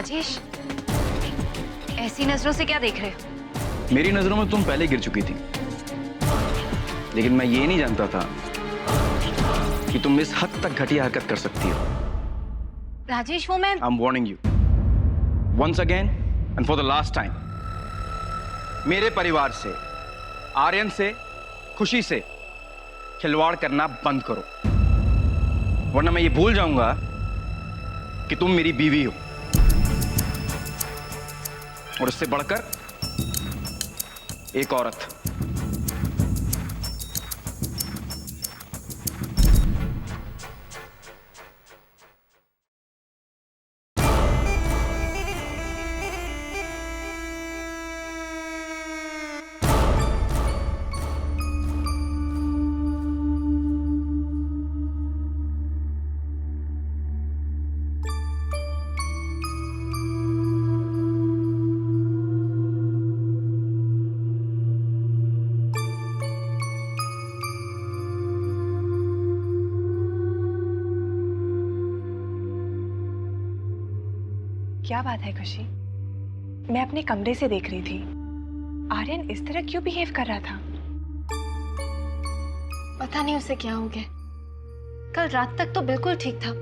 राजेश, ऐसी नजरों से क्या देख रहे हो? मेरी नजरों में तुम पहले गिर चुकी थी, लेकिन मैं ये नहीं जानता था कि तुम इस हद तक घटिया हरकत कर सकती हो। राजेश, वो मैं... I'm warning you once again and for the last time. मेरे परिवार से, आर्यन से, खुशी से खिलवाड़ करना बंद करो, वरना मैं ये भूल जाऊंगा कि तुम मेरी बीवी हो, और इससे बढ़कर एक औरत। क्या बात है खुशी? मैं अपने कमरे से देख रही थी, आर्यन इस तरह क्यों बिहेव कर रहा था? पता नहीं उसे क्या हो गया। कल रात तक तो बिल्कुल ठीक था,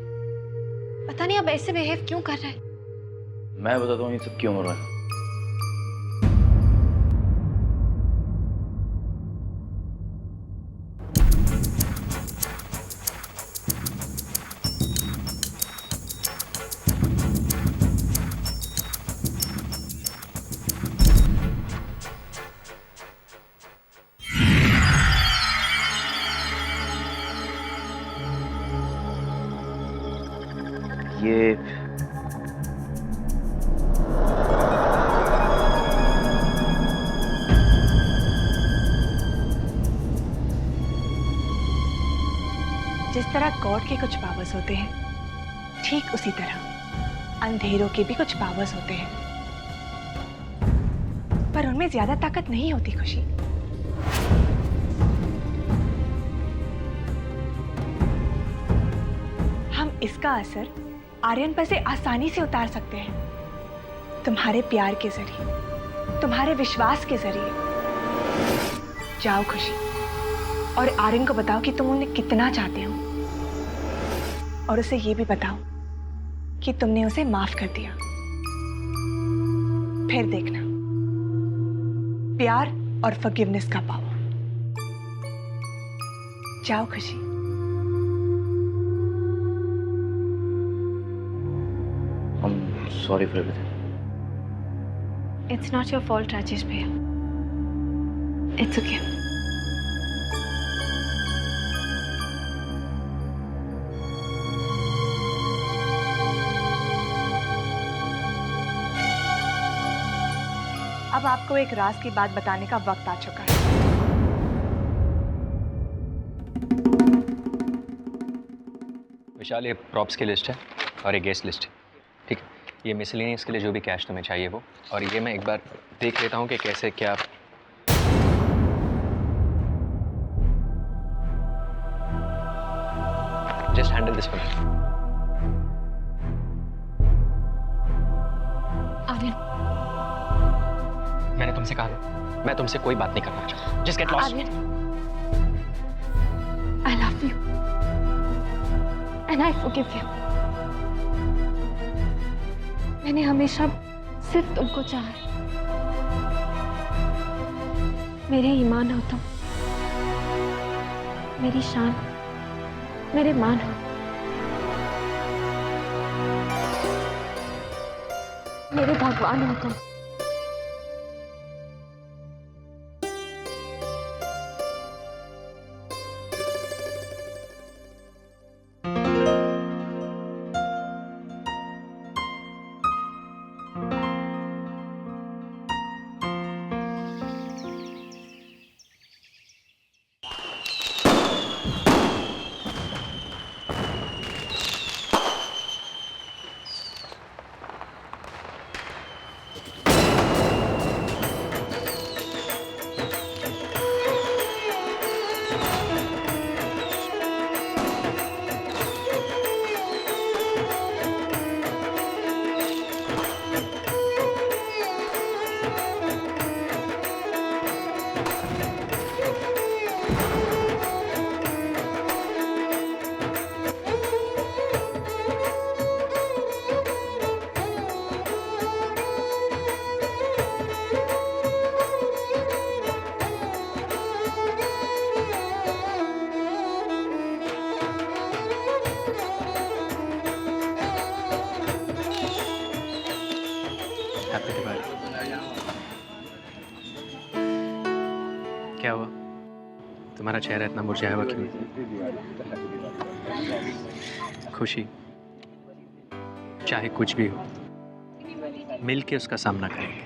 पता नहीं अब ऐसे बिहेव क्यों कर रहा है। मैं बताता हूँ ये सब क्यों हो रहा है। ये जिस तरह गॉड के कुछ पावर्स होते हैं, ठीक उसी तरह अंधेरों के भी कुछ पावर्स होते हैं, पर उनमें ज्यादा ताकत नहीं होती खुशी। हम इसका असर आर्यन पर से आसानी से उतार सकते हैं, तुम्हारे प्यार के जरिए, तुम्हारे विश्वास के जरिए। जाओ खुशी, और आर्यन को बताओ कि तुम उन्हें कितना चाहते हो, और उसे ये भी बताओ कि तुमने उसे माफ कर दिया। फिर देखना प्यार और फॉरगिवनेस का पावर। जाओ खुशी। I'm sorry for everything. It's not your fault, Rajesh भैया। It's okay. अब आपको एक राज की बात बताने का वक्त आ चुका है। विशाल, ये प्रॉप्स की लिस्ट है और ये गेस्ट लिस्ट है, ठीक है? ये मिसलेनियस के लिए जो भी कैश तुम्हें चाहिए वो, और ये मैं एक बार देख लेता हूँ कि कैसे क्या। Just handle this one. Aryan, मैंने तुमसे कहा ना, मैं तुमसे कोई बात नहीं करना चाहता। Just get lost. Aryan, I love you and I forgive you. मैंने हमेशा सिर्फ तुमको चाहा है। मेरे ईमान हो तुम, मेरी शान, मेरे मान हो। मेरे भगवान हो तुम। क्या हुआ? तुम्हारा चेहरा इतना मुरझाया हुआ क्यों? खुशी, चाहे कुछ भी हो, मिल के उसका सामना करेंगे।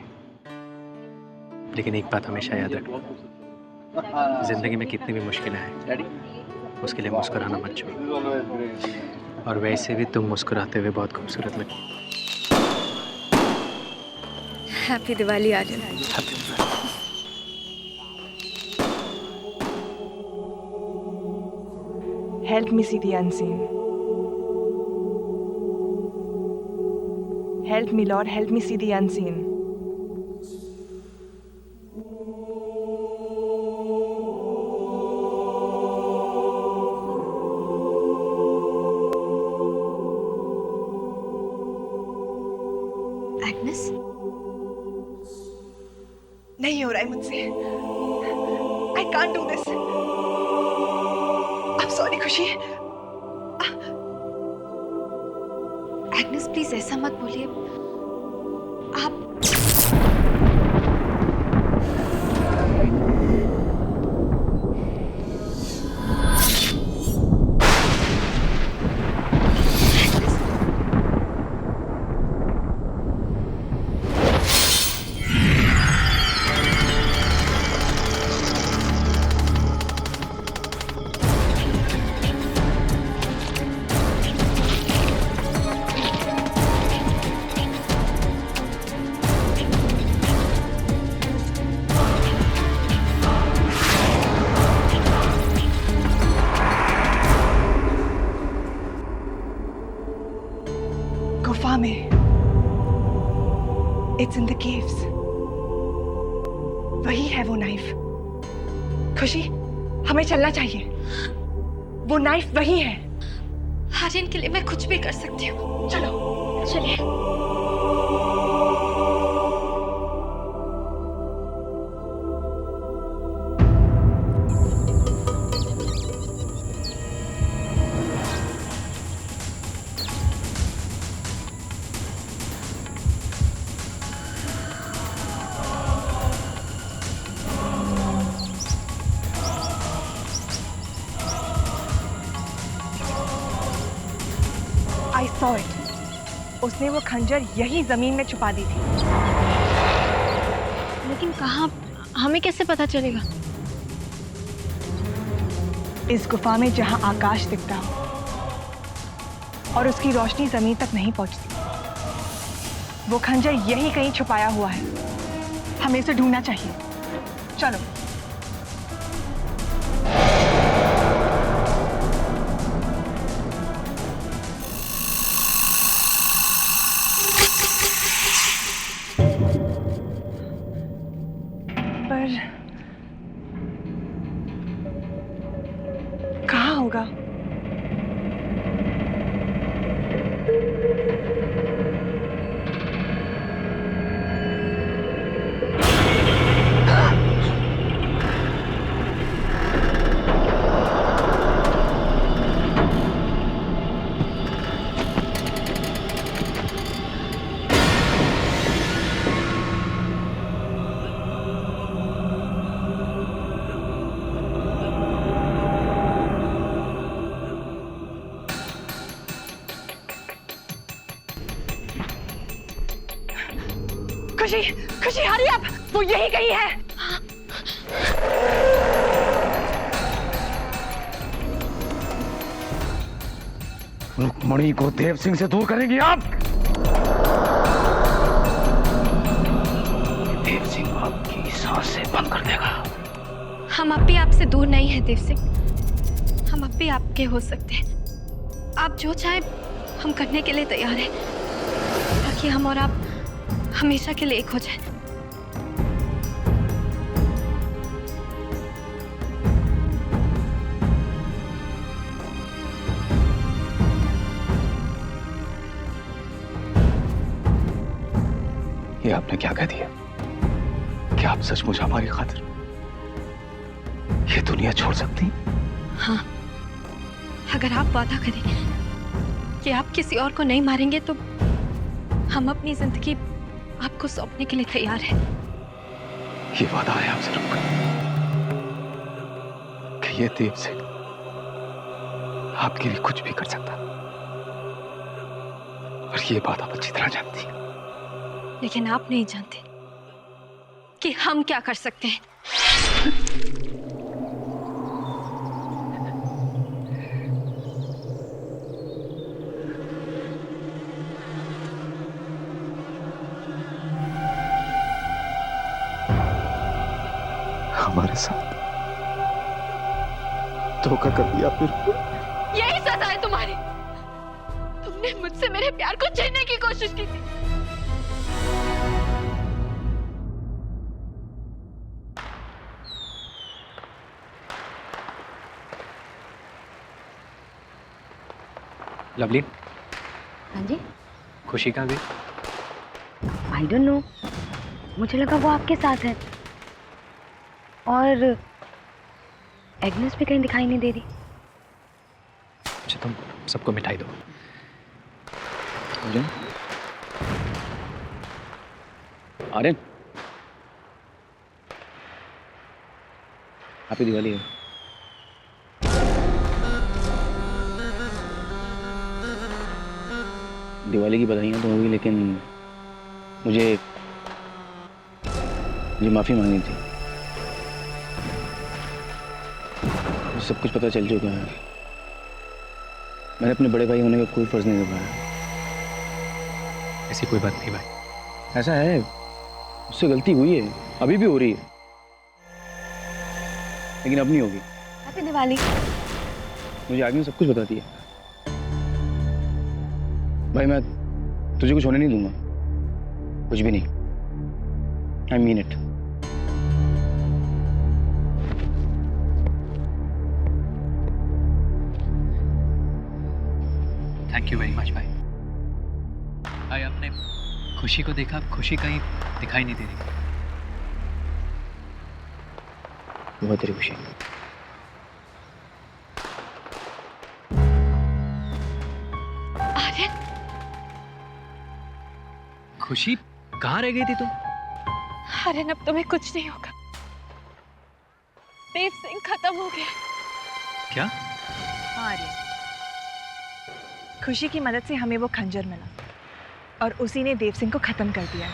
लेकिन एक बात हमेशा याद रखना, जिंदगी में कितनी भी मुश्किलें हैं, उसके लिए मुस्कुराना मत छोड़ो। और वैसे भी तुम मुस्कुराते हुए बहुत खूबसूरत लगती हो। Happy Diwali Aryan. Help me see the unseen. Help me, Lord, help me see the unseen. Agnes, नहीं हो रहा है मुझसे। I can't do this. I'm sorry, खुशी। एग्नेस प्लीज ऐसा मत बोलिए। आप गुफा में। It's in the caves. वही है वो नाइफ। खुशी, हमें चलना चाहिए। वो नाइफ वही है। आर्यन के लिए मैं कुछ भी कर सकती हूँ। चलो चलिए। I saw it. उसने वो खंजर यही जमीन में छुपा दी थी। लेकिन कहाँ? हमें कैसे पता चलेगा? इस गुफा में जहां आकाश दिखता हो और उसकी रोशनी जमीन तक नहीं पहुंचती, वो खंजर यही कहीं छुपाया हुआ है। हमें इसे ढूंढना चाहिए। चलो। पर कहाँ होगा? खुशी, खुशी, हरी अप! वो यही कहीं है। रुक्मणी को देव सिंह से दूर करेंगी आप? देव सिंह आपकी सांसें बंद कर देगा। हम अब भी आपसे दूर नहीं हैं देव सिंह। हम अब भी आपके हो सकते हैं। आप जो चाहे हम करने के लिए तैयार हैं, ताकि हम और आप हमेशा के लिए एक हो जाए। ये आपने क्या कह दिया? क्या आप सचमुच हमारी खातिर ये दुनिया छोड़ सकती? हाँ, अगर आप वादा करें कि आप किसी और को नहीं मारेंगे तो हम अपनी जिंदगी आपको सौंपने के लिए तैयार है। ये वादा है आपसे रुक कि ये देव सिंह आपके लिए कुछ भी कर सकता, और ये बात आप अच्छी तरह जानती हैं। लेकिन आप नहीं जानते कि हम क्या कर सकते हैं। हमारे साथ धोखा कर दिया फिर। यही सजा है तुम्हारी। तुमने मुझसे मेरे प्यार को छीनने की कोशिश की थी। लवली, हाँ जी। खुशी कहाँ गई? आई डोंट नो, मुझे लगा वो आपके साथ है। और एग्नेस भी कहीं दिखाई नहीं दे रही। अच्छा, तुम सबको मिठाई दो। आर्यन, हैप्पी दिवाली है। दिवाली की बधाइयाँ तो होगी, लेकिन मुझे माफ़ी मांगनी थी। मुझे सब कुछ पता चल चुका है। मैंने अपने बड़े भाई होने का कोई फर्ज नहीं निभाया। ऐसी कोई बात नहीं भाई। ऐसा है, उससे गलती हुई है, अभी भी हो रही है, लेकिन अब नहीं होगी। हैप्पी दिवाली। मुझे आगे सब कुछ बता दिया भाई। मैं तुझे कुछ होने नहीं दूंगा, कुछ भी नहीं। I mean it. Thank you very much भाई। भाई, आपने खुशी को देखा? खुशी कहीं दिखाई नहीं दे रही। बहुत तेरी खुशी। आर्यन, खुशी कहाँ रह गई थी तुम? आर्यन, अब तुम्हें कुछ नहीं होगा। देव सिंह खत्म हो गया। क्या? आर्यन, खुशी की मदद से हमें वो खंजर मिला और उसी ने देव सिंह को खत्म कर दिया।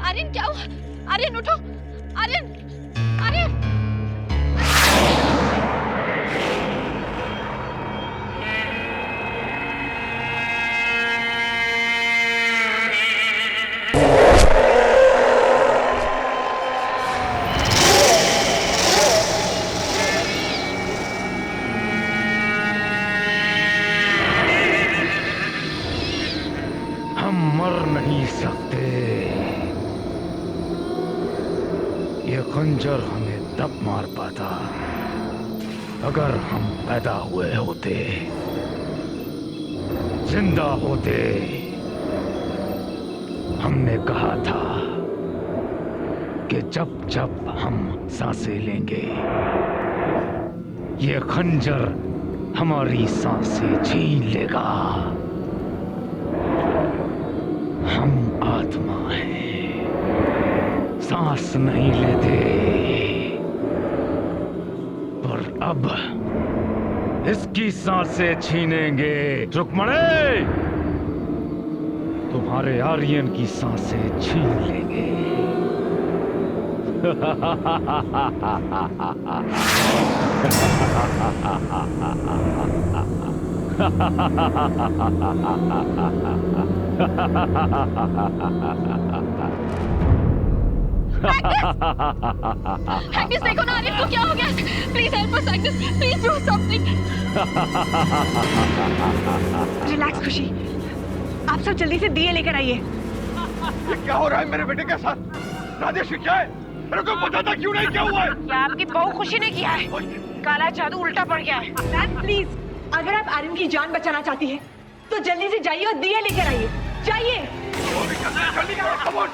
आर्यन, क्या हुआ? आर्यन, उठो। आर्यन, आर्यन। हम मर नहीं सकते। ये खंजर हमें तब मार पाता अगर हम पैदा हुए होते, जिंदा होते। हमने कहा था कि जब जब हम सांसें लेंगे, ये खंजर हमारी सांसें छीन लेगा। हम आत्मा हैं, सांस नहीं लेते, पर अब इसकी सांसें छीनेंगे। रुक्मणी, तुम्हारे आर्यन की सांसें छीन लेंगे। एग्नेस देखो ना आर्यन को क्या हो गया। Please help us Agnes, please do something. Relax खुशी, आप सब जल्दी से दिए लेकर आइए। ये क्या हो रहा है मेरे बेटे के साथ? राजेश क्या है? मेरे को पता था क्यों नहीं, क्या हुआ है? क्या आपकी बहू खुशी ने किया है? काला जादू उल्टा पड़ गया है। मैम प्लीज, अगर आप आर्यन की जान बचाना चाहती हैं, तो जल्दी से जाइए और दिए लेकर आइए। जाइए। जल्दी करो, come on।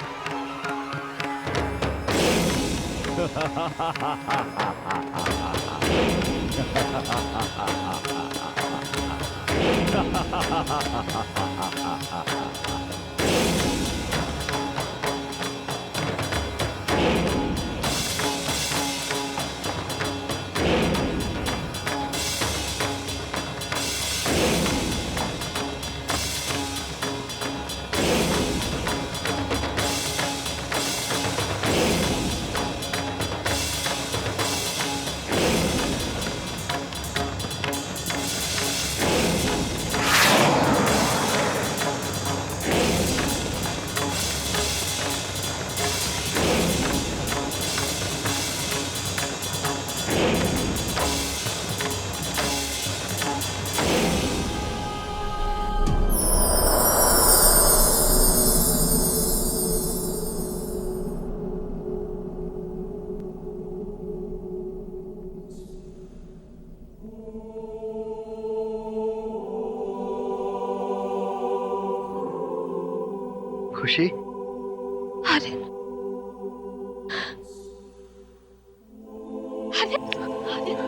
खुशी, आर्यन, आर्यन, आर्यन,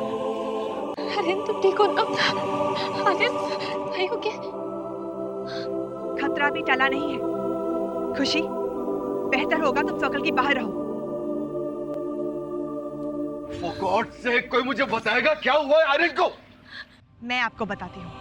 आर्यन तुम ठीक हो ना? Aryan, are you okay? खतरा भी टला नहीं है। खुशी, बेहतर होगा तुम सर्कल के बाहर रहो। For God's sake, कोई मुझे बताएगा क्या हुआ है आर्यन को? मैं आपको बताती हूँ।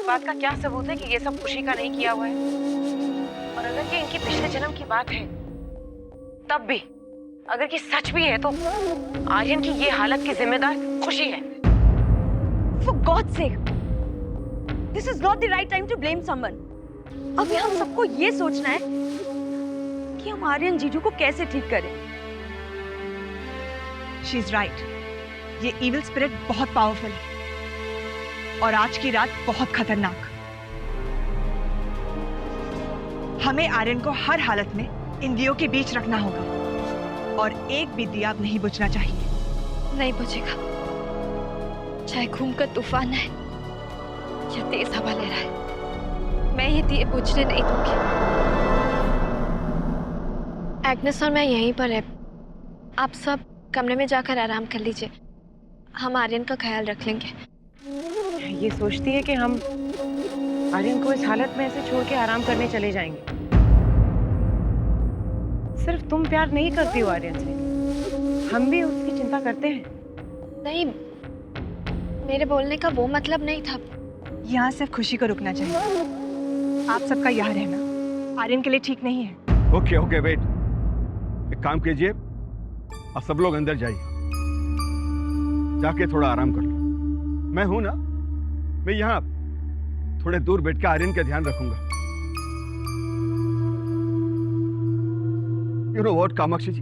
बात का क्या सबूत है कि ये सब खुशी का नहीं किया हुआ है? और अगर ये इनकी पिछले जन्म की बात है, तब भी अगर ये सच भी है, तो आर्यन की ये हालत की जिम्मेदार खुशी है। For God's sake, this is not the right time to blame someone. अभी हम सबको ये सोचना है कि हम आर्यन जीजू को कैसे ठीक करें। She is right. ये evil spirit बहुत पावरफुल है और आज की रात बहुत खतरनाक। हमें आर्यन को हर हालत में इन दियों के बीच रखना होगा और एक भी दिया अब नहीं बुझना चाहिए। नहीं बुझेगा, चाहे घूमकर तूफान है या तेज हवा ले रहा है, मैं ये दिए बुझने नहीं दूंगी। एग्नेस और मैं यहीं पर है, आप सब कमरे में जाकर आराम कर लीजिए, हम आर्यन का ख्याल रख लेंगे। ये सोचती है कि हम आर्यन को इस हालत में ऐसे छोड़ के आराम करने चले जाएंगे। सिर्फ तुम प्यार नहीं करती हो आर्यन से, हम भी उसकी चिंता करते हैं। नहीं, मेरे बोलने का वो मतलब नहीं था। यहाँ सिर्फ खुशी को रुकना चाहिए। आप सबका यहाँ रहना आर्यन के लिए ठीक नहीं है। ओके ओके वेट, एक काम कीजिए, आप सब लोग अंदर जाइए, जाके थोड़ा आराम कर लो। मैं हूं ना, मैं यहाँ थोड़े दूर बैठ के आर्यन का ध्यान रखूंगा। यू नो व्हाट कामाक्षी जी,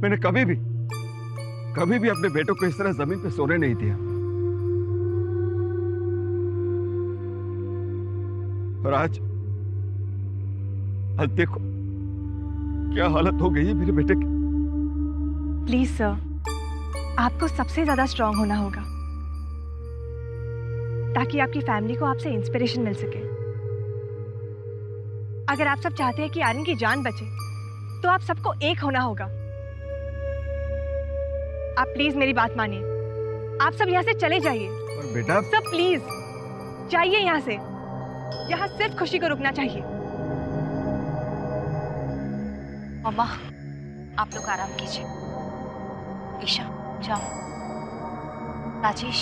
मैंने कभी भी अपने बेटों को इस तरह जमीन पे सोने नहीं दिया। और आज देखो क्या हालत हो गई है मेरे बेटे की। प्लीज सर, आपको सबसे ज्यादा स्ट्रांग होना होगा ताकि आपकी फैमिली को आपसे इंस्पिरेशन मिल सके। अगर आप सब चाहते हैं कि आर्यन की जान बचे, तो आप सबको एक होना होगा। आप प्लीज मेरी बात मानिए, आप सब यहाँ से चले जाइए। और बेटा सब प्लीज जाइए यहाँ से, यहाँ सिर्फ खुशी को रुकना चाहिए। मम्मा, आप लोग आराम कीजिए, ईशा जाओ। राजेश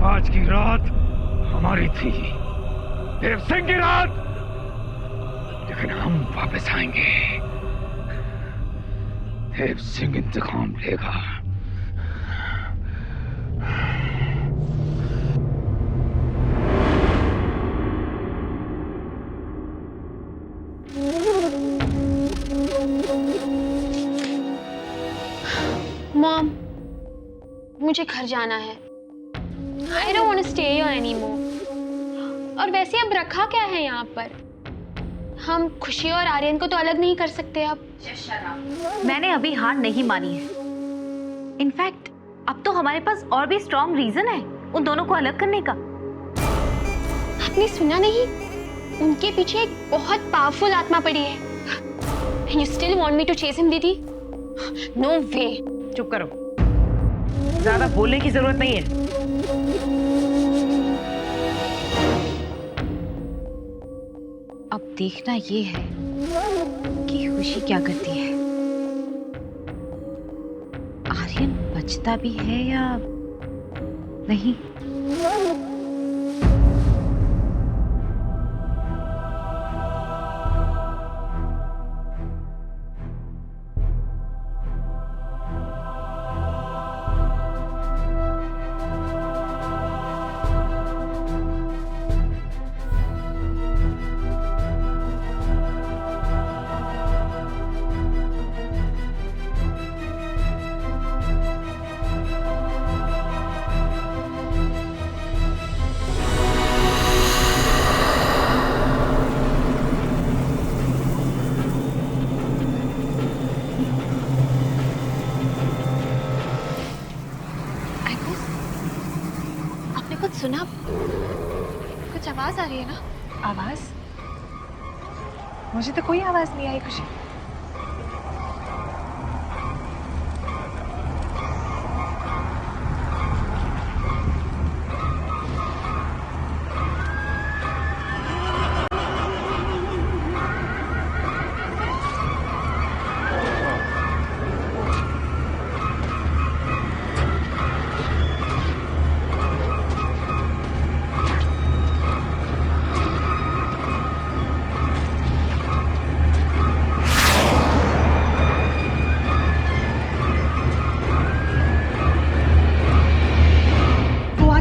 आज की रात हमारी थी, देव सिंह की रात, लेकिन हम वापस आएंगे। देव सिंह इंतकाम लेगा। मॉम, मुझे घर जाना है। I don't want to stay here anymore. और वैसे अब रखा क्या है यहाँ पर? हम खुशी और आर्यन को तो अलग नहीं कर सकते अब। मैंने अभी हार नहीं मानी है। इनफैक्ट अब तो हमारे पास और भी स्ट्रॉन्ग रीजन है उन दोनों को अलग करने का। आपने सुना नहीं? उनके पीछे एक बहुत पावरफुल आत्मा पड़ी है। You still want me to chase him, दीदी? No way. चुप करो, ज्यादा बोलने की जरूरत नहीं है। अब देखना ये है कि खुशी क्या करती है। आर्यन बचता भी है या नहीं। कुछ सुना? कुछ आवाज आ रही है ना? आवाज? मुझे तो कोई आवाज नहीं आई खुशी।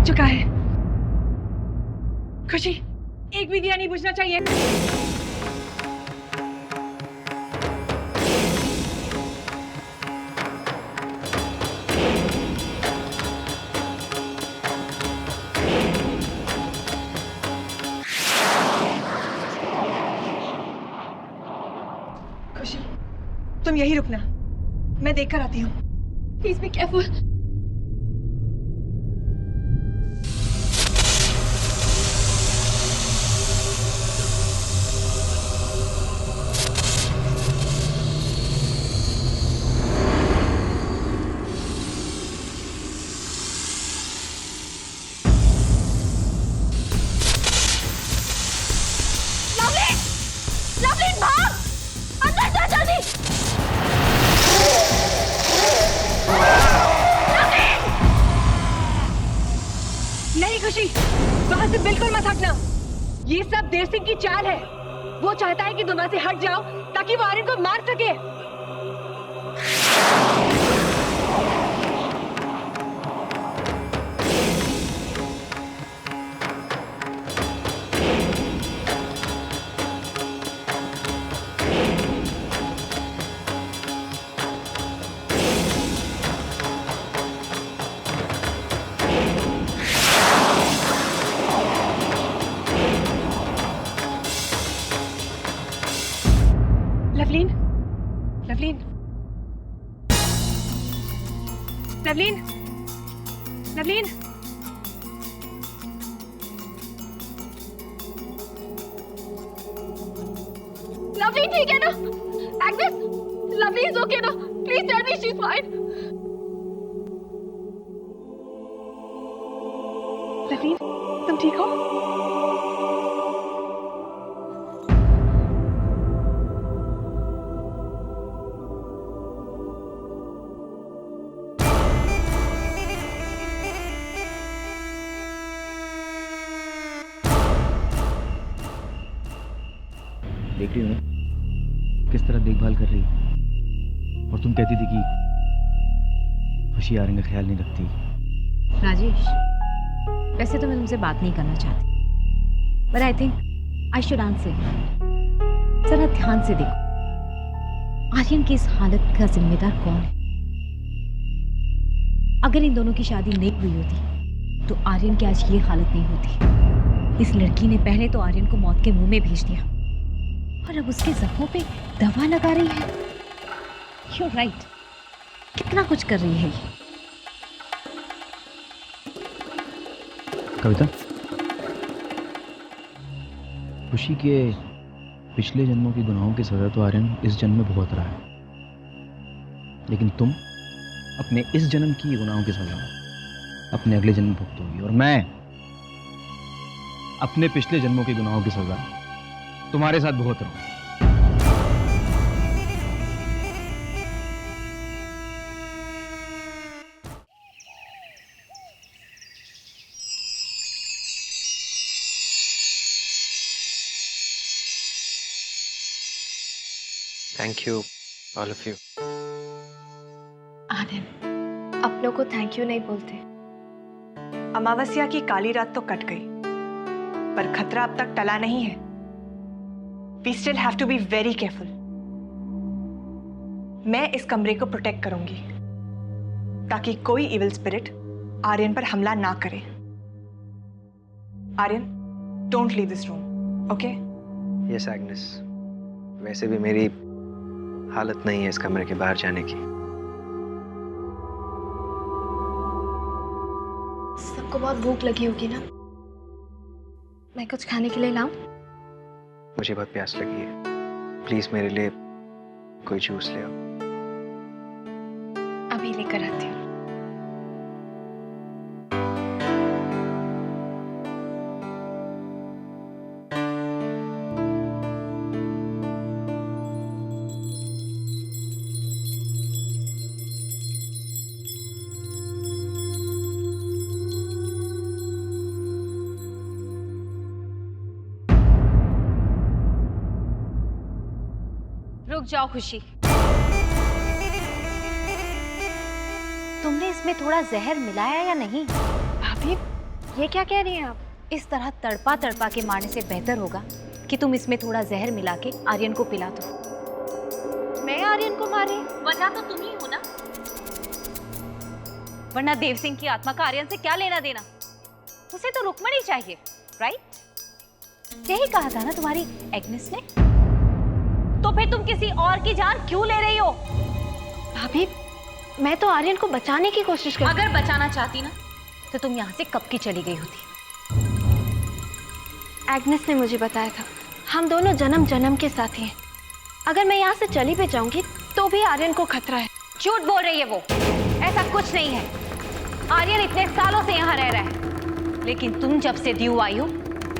चुका है। खुशी, एक भी दिया नहीं बुझना चाहिए। खुशी, तुम यही रुकना, मैं देखकर आती हूँ। Please be careful. नहीं खुशी, वहां से बिल्कुल मत हटना। ये सब देव सिंह की चाल है। वो चाहता है कि तुम वहां से हट जाओ ताकि वो आर्यन को मार सके। लवलीन, लवलीन, लवलीन, लवलीन, लवली ठीक है ना? एग्नेस, लवली इज ओके ना? Please tell me she is fine. Lovely, तुम ठीक हो? देख रही हो ना किस तरह देखभाल कर रही है। और तुम कहती थी कि खुशी आर्यन का ख्याल नहीं रखती। राजेश, वैसे तो मैं तुमसे बात नहीं करना चाहती, but I think I should answer. जरा ध्यान से देखो, आर्यन की इस हालत का जिम्मेदार कौन है? अगर इन दोनों की शादी नहीं हुई होती तो आर्यन की आज ये हालत नहीं होती। इस लड़की ने पहले तो आर्यन को मौत के मुंह में भेज दिया और अब उसके जख्मों पे दवा लगा रही है। You're right, कितना कुछ कर रही है ये। कविता, खुशी के पिछले जन्मों की गुनाहों की सजा तो आर्यन इस जन्म में भुगत रहा है, लेकिन तुम अपने इस जन्म की गुनाहों की सजा अपने अगले जन्म में भुगतोगी, और मैं अपने पिछले जन्मों के गुनाहों की सजा तुम्हारे साथ भुगत रहा हूं। Thank you all of you. Aryan, अपनों को थैंक यू नहीं बोलते। अमावस्या की काली रात तो कट गई, पर खतरा अब तक टला नहीं है। We still have to be very careful. मैं इस कमरे को प्रोटेक्ट करूंगी ताकि कोई इविल स्पिरिट आर्यन पर हमला ना करे। Aryan, don't leave this room, okay? Yes Agnes, वैसे भी मेरी हालत नहीं है इस कमरे के बाहर जाने की। सबको बहुत भूख लगी होगी ना? मैं कुछ खाने के लिए लाऊं? मुझे बहुत प्यास लगी है, प्लीज मेरे लिए कोई जूस ले आओ। अभी लेकर आती हूँ। रुक जाओ खुशी, तुमने इसमें थोड़ा जहर मिलाया या नहीं? भाभी, ये क्या कह रही हैं आप? इस तरह तड़पा तड़पा के मारने से बेहतर होगा कि तुम इसमें थोड़ा जहर मिला के आर्यन को पिला दो। मैं आर्यन को मारी? वजह तो तुम ही हो ना, वरना देव सिंह की आत्मा का आर्यन से क्या लेना देना? उसे तो रुक्मणी चाहिए, राइट? यही कहा था ना तुम्हारी एग्नेस ने। तो फिर तुम किसी और की जान क्यों ले रही हो? भाभी, मैं तो आर्यन को बचाने की कोशिश कर। अगर बचाना चाहती ना तो तुम यहाँ से कब की चली गई होती। एग्नेस ने मुझे बताया था, हम दोनों जन्म जन्म के साथी हैं। अगर मैं यहाँ से चली भी जाऊंगी तो भी आर्यन को खतरा है। झूठ बोल रही है वो, ऐसा कुछ नहीं है। आर्यन इतने सालों से यहाँ रह रहा है, लेकिन तुम जब से दीव आई हो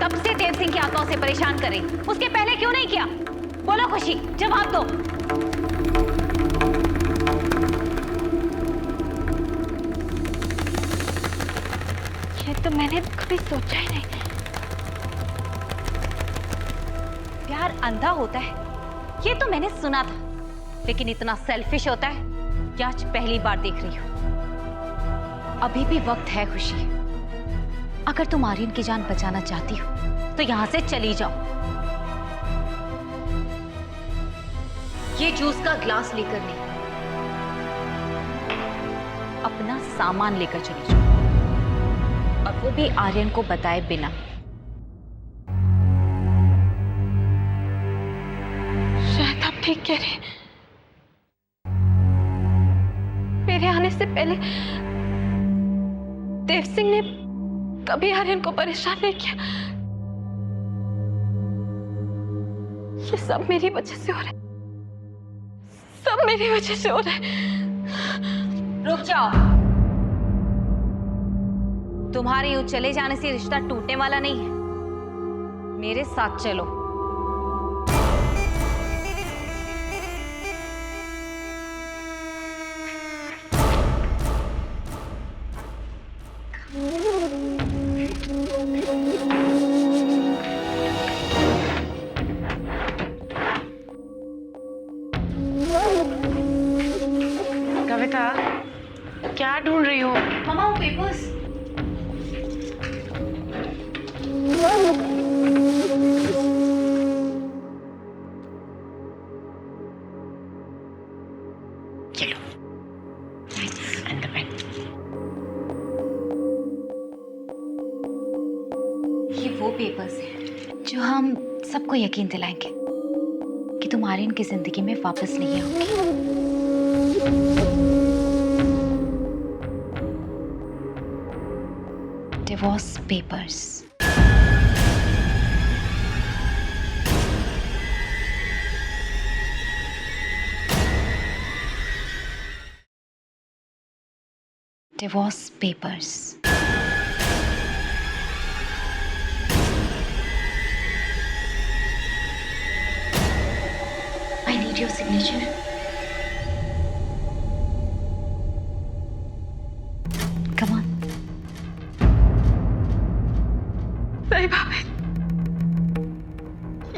तब से देव सिंह की आत्माओं से परेशान कर रही। उसके पहले क्यों नहीं किया? बोलो खुशी, जवाब दो। ये तो मैंने कभी सोचा ही नहीं। प्यार अंधा होता है, ये तो मैंने सुना था, लेकिन इतना सेल्फिश होता है ये आज पहली बार देख रही हूं। अभी भी वक्त है खुशी, अगर तुम आर्यन की जान बचाना चाहती हो तो यहां से चली जाओ। ये जूस का ग्लास लेकर नहीं, अपना सामान लेकर चली जाओ, और वो भी आर्यन को बताए बिना। शायद आप ठीक कह रहे हैं। मेरे आने से पहले देव सिंह ने कभी आर्यन को परेशान नहीं किया। ये सब मेरी वजह से हो रहा है, सब मेरी वजह से हो रहा है। रुक जाओ। तुम्हारे यूं चले जाने से रिश्ता टूटने वाला नहीं है। मेरे साथ चलो। कविता, क्या ढूंढ रही हो? मामा, वो पेपर्स। चलो। And the pen. ये वो पेपर्स हैं जो हम सबको यकीन दिलाएंगे कि तुम आर्यन की जिंदगी में वापस नहीं आओगी। Divorce papers. Divorce papers. I need your signature. Come on. नहीं भाभी,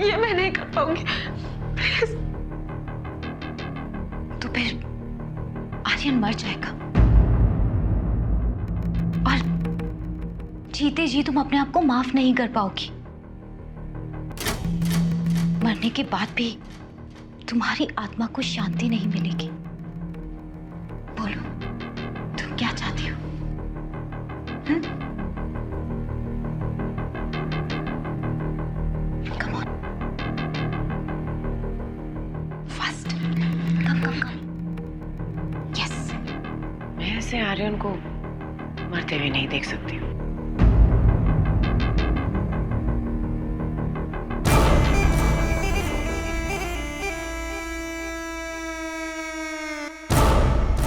ये मैं नहीं कर पाऊंगी, प्लीज। तो फिर आर्यन मर जाएगा और जीते जी तुम अपने आप को माफ नहीं कर पाओगी। मरने के बाद भी तुम्हारी आत्मा को शांति नहीं मिलेगी। बोलो, तुम क्या चाहती हो? Come on. Fast. Come. Yes. मैं ऐसे आर्यन को मरते हुए नहीं देख सकती हूँ।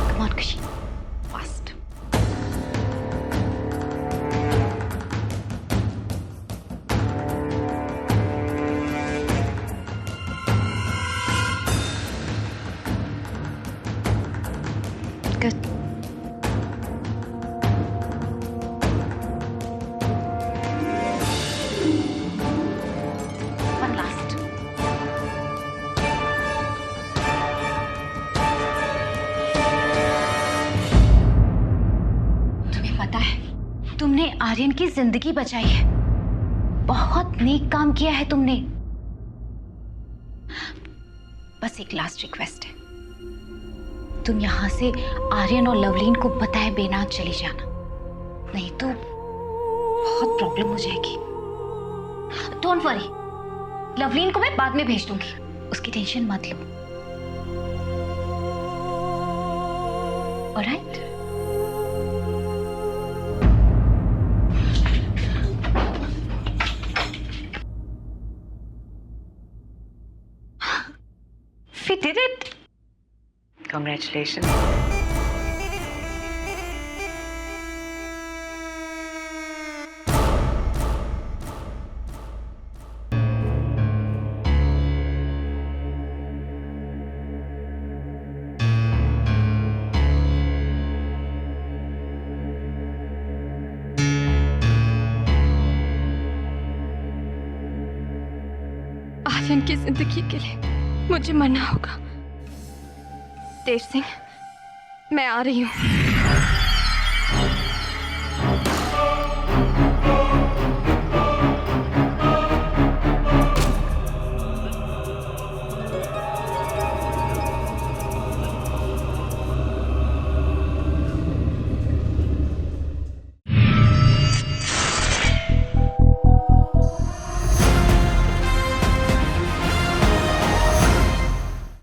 Come on, Kushi. Fast. Good. One last. तुम्हें पता है, तुमने आर्यन की जिंदगी बचाई है। बहुत नेक काम किया है तुमने। बस एक लास्ट रिक्वेस्ट है, तुम यहां से आर्यन और लवलीन को बताए बिना चली जाना, नहीं तो बहुत प्रॉब्लम हो जाएगी। डोंट वरी, लवलीन को मैं बाद में भेज दूंगी, उसकी टेंशन मत लो। Alright? We did it. Congratulations. Aryan की जिंदगी के लिए मुझे मरना होगा। देव सिंह, मैं आ रही हूँ।